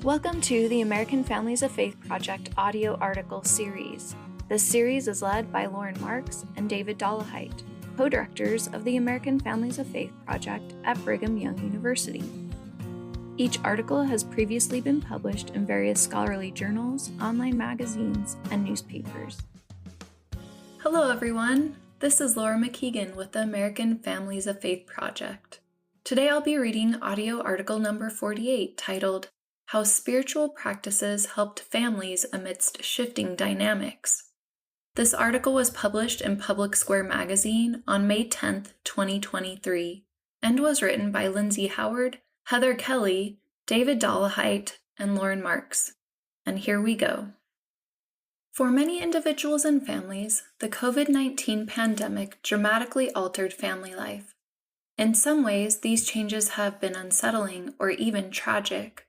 Welcome to the American Families of Faith Project audio article series. This series is led by Lauren Marks and David Dollahite, co-directors of the American Families of Faith Project at Brigham Young University. Each article has previously been published in various scholarly journals, online magazines, and newspapers. Hello everyone, this is Laura McKeegan with the American Families of Faith Project. Today I'll be reading audio article number 48 titled, How Spiritual Practices Helped Families Amidst Shifting Dynamics. This article was published in Public Square magazine on May 10, 2023, and was written by Lindsay Howard, Heather Kelly, David Dollahite, and Lauren Marks. And here we go. For many individuals and families, the COVID-19 pandemic dramatically altered family life. In some ways, these changes have been unsettling or even tragic.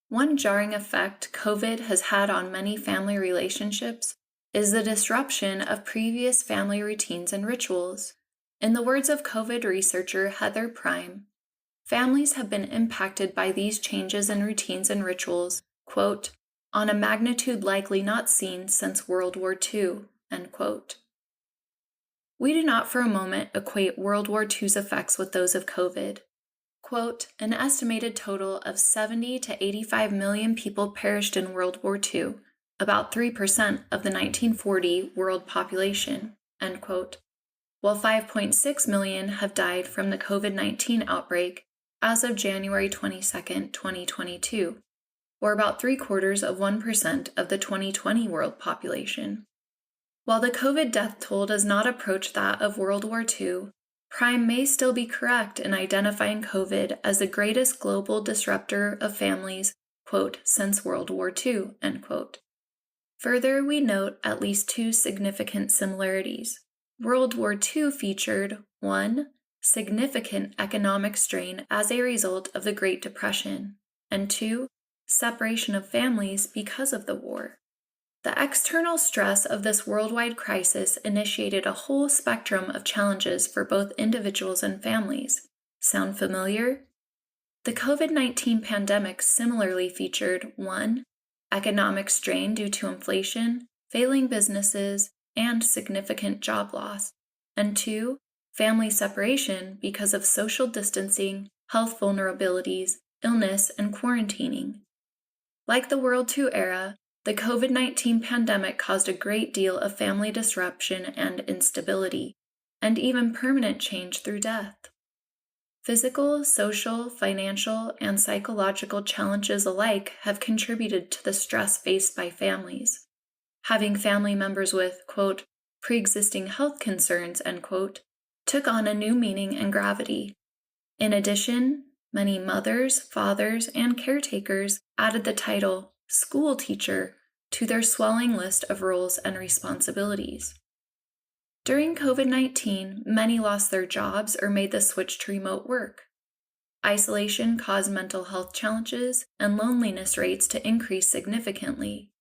One jarring effect COVID has had on many family relationships is the disruption of previous family routines and rituals. In the words of COVID researcher Heather Prime, families have been impacted by these changes in routines and rituals, quote, on a magnitude likely not seen since World War II, end quote. We do not for a moment equate World War II's effects with those of COVID. Quote, an estimated total of 70 to 85 million people perished in World War II, about 3% of the 1940 world population, end quote, while 5.6 million have died from the COVID-19 outbreak as of January 22, 2022, or about 0.75% of the 2020 world population. While the COVID death toll does not approach that of World War II, Prime may still be correct in identifying COVID as the greatest global disruptor of families, quote, since World War II, end quote. Further, we note at least two significant similarities. World War II featured 1. Significant economic strain as a result of the Great Depression, and 2. Separation of families because of the war. The external stress of this worldwide crisis initiated a whole spectrum of challenges for both individuals and families. Sound familiar? The COVID-19 pandemic similarly featured 1. Economic strain due to inflation, failing businesses, and significant job loss, and 2. Family separation because of social distancing, health vulnerabilities, illness, and quarantining. Like the World II era, the COVID-19 pandemic caused a great deal of family disruption and instability, and even permanent change through death. Physical, social, financial, and psychological challenges alike have contributed to the stress faced by families. Having family members with, quote, pre-existing health concerns, end quote, took on a new meaning and gravity. In addition, many mothers, fathers, and caretakers added the title school teacher to their swelling list of roles and responsibilities. During COVID-19, many lost their jobs or made the switch to remote work. Isolation caused mental health challenges and loneliness rates to increase significantly.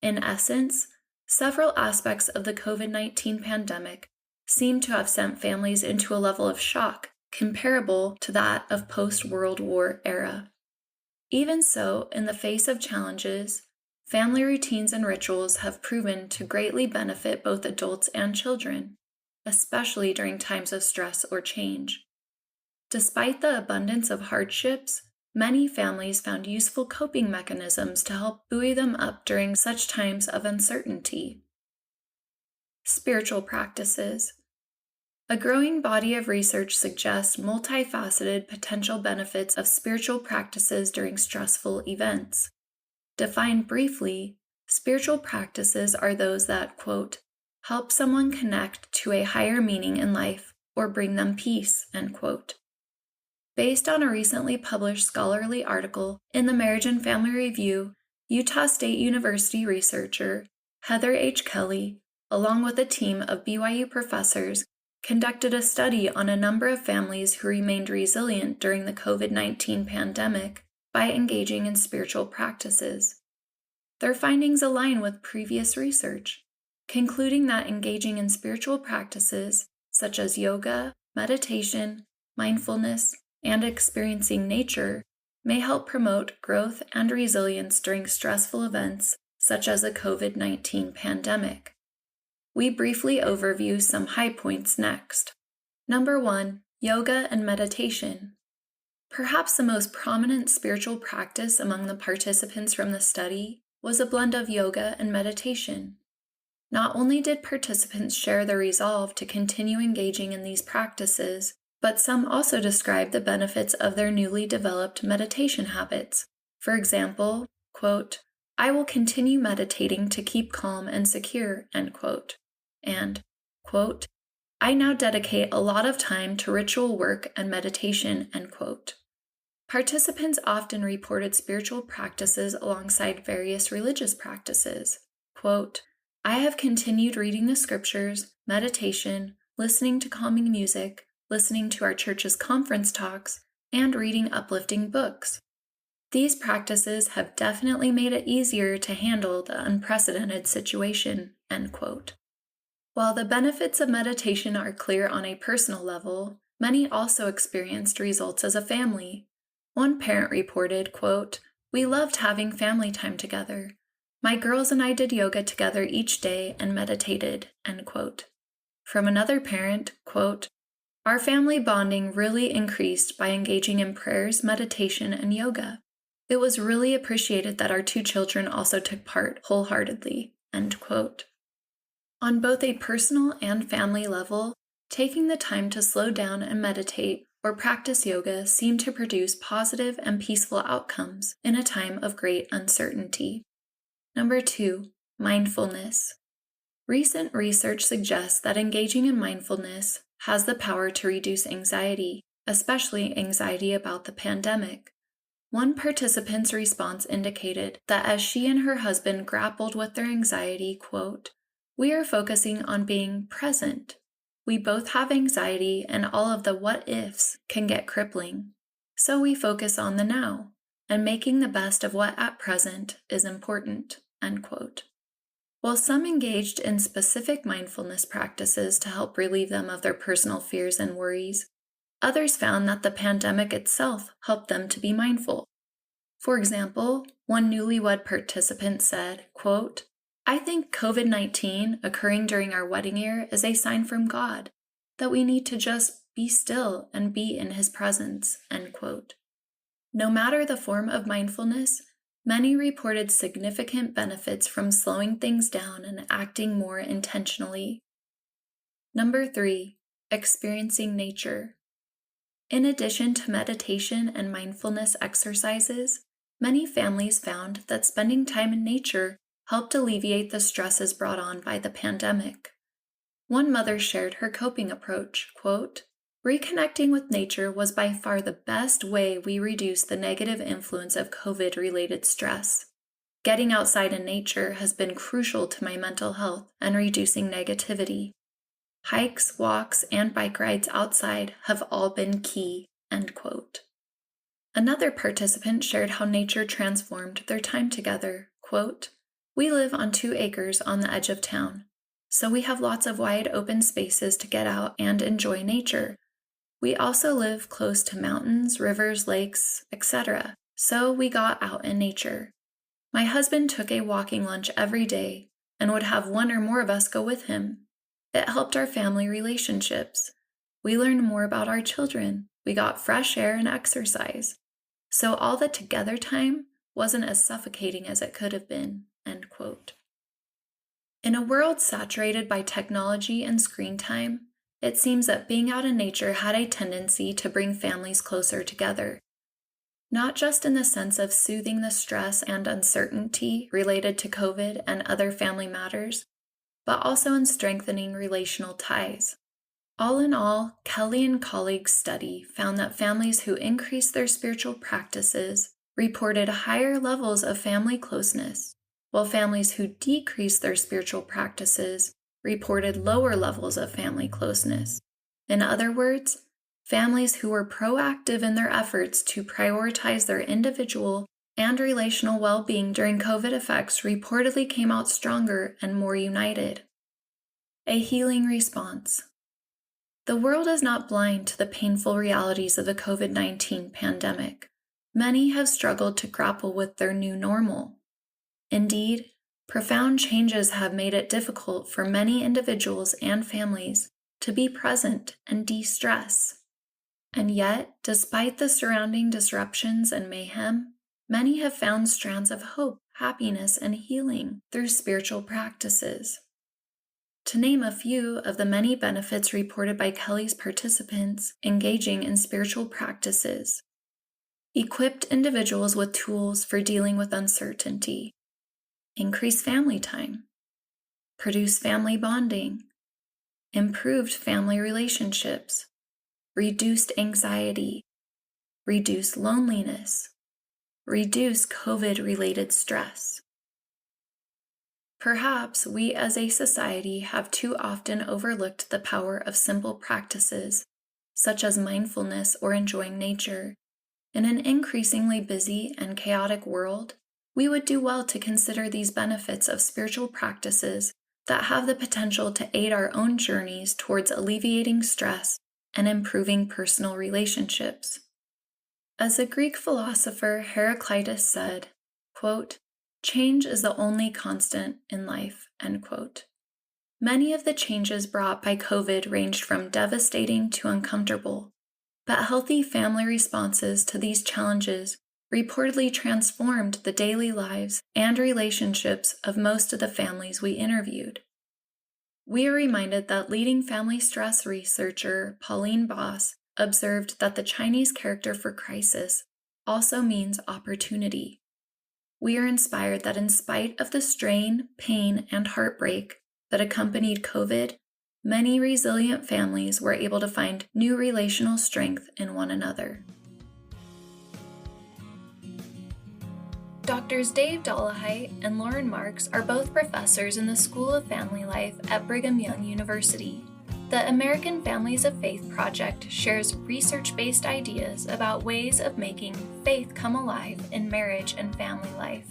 In essence, several aspects of the COVID-19 pandemic seem to have sent families into a level of shock comparable to that of post-World War era. Even so, in the face of challenges, family routines and rituals have proven to greatly benefit both adults and children, especially during times of stress or change. Despite the abundance of hardships, many families found useful coping mechanisms to help buoy them up during such times of uncertainty. Spiritual practices. A growing body of research suggests multifaceted potential benefits of spiritual practices during stressful events. Defined briefly, spiritual practices are those that, quote, help someone connect to a higher meaning in life or bring them peace, end quote. Based on a recently published scholarly article in the Marriage and Family Review, Utah State University researcher Heather H. Kelly, along with a team of BYU professors, conducted a study on a number of families who remained resilient during the COVID-19 pandemic by engaging in spiritual practices. Their findings align with previous research, concluding that engaging in spiritual practices such as yoga, meditation, mindfulness, and experiencing nature may help promote growth and resilience during stressful events such as the COVID-19 pandemic. We briefly overview some high points next. Number 1, yoga and meditation. Perhaps the most prominent spiritual practice among the participants from the study was a blend of yoga and meditation. Not only did participants share their resolve to continue engaging in these practices, but some also described the benefits of their newly developed meditation habits. For example, quote, "I will continue meditating to keep calm and secure," end quote, and, quote, "I now dedicate a lot of time to ritual work and meditation," end quote. Participants often reported spiritual practices alongside various religious practices. Quote, "I have continued reading the scriptures, meditation, listening to calming music, listening to our church's conference talks, and reading uplifting books. These practices have definitely made it easier to handle the unprecedented situation," end quote. While the benefits of meditation are clear on a personal level, many also experienced results as a family. One parent reported, quote, "We loved having family time together. My girls and I did yoga together each day and meditated," end quote. From another parent, quote, "Our family bonding really increased by engaging in prayers, meditation, and yoga. It was really appreciated that our 2 children also took part wholeheartedly," end quote. On both a personal and family level, taking the time to slow down and meditate or practice yoga seemed to produce positive and peaceful outcomes in a time of great uncertainty. Number 2, mindfulness. Recent research suggests that engaging in mindfulness has the power to reduce anxiety, especially anxiety about the pandemic. One participant's response indicated that as she and her husband grappled with their anxiety, quote, "We are focusing on being present. We both have anxiety and all of the what-ifs can get crippling. So we focus on the now, and making the best of what at present is important," end quote. While some engaged in specific mindfulness practices to help relieve them of their personal fears and worries, others found that the pandemic itself helped them to be mindful. For example, one newlywed participant said, quote, "I think COVID-19 occurring during our wedding year is a sign from God that we need to just be still and be in His presence," end quote. No matter the form of mindfulness, many reported significant benefits from slowing things down and acting more intentionally. Number 3, experiencing nature. In addition to meditation and mindfulness exercises, many families found that spending time in nature helped alleviate the stresses brought on by the pandemic. One mother shared her coping approach, quote, "Reconnecting with nature was by far the best way we reduced the negative influence of COVID-related stress. Getting outside in nature has been crucial to my mental health and reducing negativity. Hikes, walks, and bike rides outside have all been key," end quote. Another participant shared how nature transformed their time together, quote, "We live on 2 acres on the edge of town, so we have lots of wide open spaces to get out and enjoy nature. We also live close to mountains, rivers, lakes, etc., so we got out in nature. My husband took a walking lunch every day and would have one or more of us go with him. It helped our family relationships. We learned more about our children. We got fresh air and exercise. So all the together time wasn't as suffocating as it could have been," end quote. In a world saturated by technology and screen time, it seems that being out in nature had a tendency to bring families closer together. Not just in the sense of soothing the stress and uncertainty related to COVID and other family matters, but also in strengthening relational ties. All in all, Kelly and colleagues' study found that families who increased their spiritual practices reported higher levels of family closeness, while families who decreased their spiritual practices reported lower levels of family closeness. In other words, families who were proactive in their efforts to prioritize their individual and relational well-being during COVID effects reportedly came out stronger and more united. A healing response. The world is not blind to the painful realities of the COVID-19 pandemic. many have struggled to grapple with their new normal. Indeed, profound changes have made it difficult for many individuals and families to be present and de-stress. And yet, despite the surrounding disruptions and mayhem, many have found strands of hope, happiness, and healing through spiritual practices. To name a few of the many benefits reported by Kelly's participants engaging in spiritual practices: equipped individuals with tools for dealing with uncertainty, increase family time, produce family bonding, improved family relationships, reduced anxiety, reduce loneliness, reduce COVID-related stress. Perhaps we as a society have too often overlooked the power of simple practices, such as mindfulness or enjoying nature. In an increasingly busy and chaotic world, we would do well to consider these benefits of spiritual practices that have the potential to aid our own journeys towards alleviating stress and improving personal relationships. As the Greek philosopher Heraclitus said, quote, "Change is the only constant in life," end quote. Many of the changes brought by COVID ranged from devastating to uncomfortable, but healthy family responses to these challenges reportedly transformed the daily lives and relationships of most of the families we interviewed. We are reminded that leading family stress researcher Pauline Boss observed that the Chinese character for crisis also means opportunity. We are inspired that in spite of the strain, pain, and heartbreak that accompanied COVID, many resilient families were able to find new relational strength in one another. Drs. Dave Dollahite and Lauren Marks are both professors in the School of Family Life at Brigham Young University. The American Families of Faith Project shares research-based ideas about ways of making faith come alive in marriage and family life.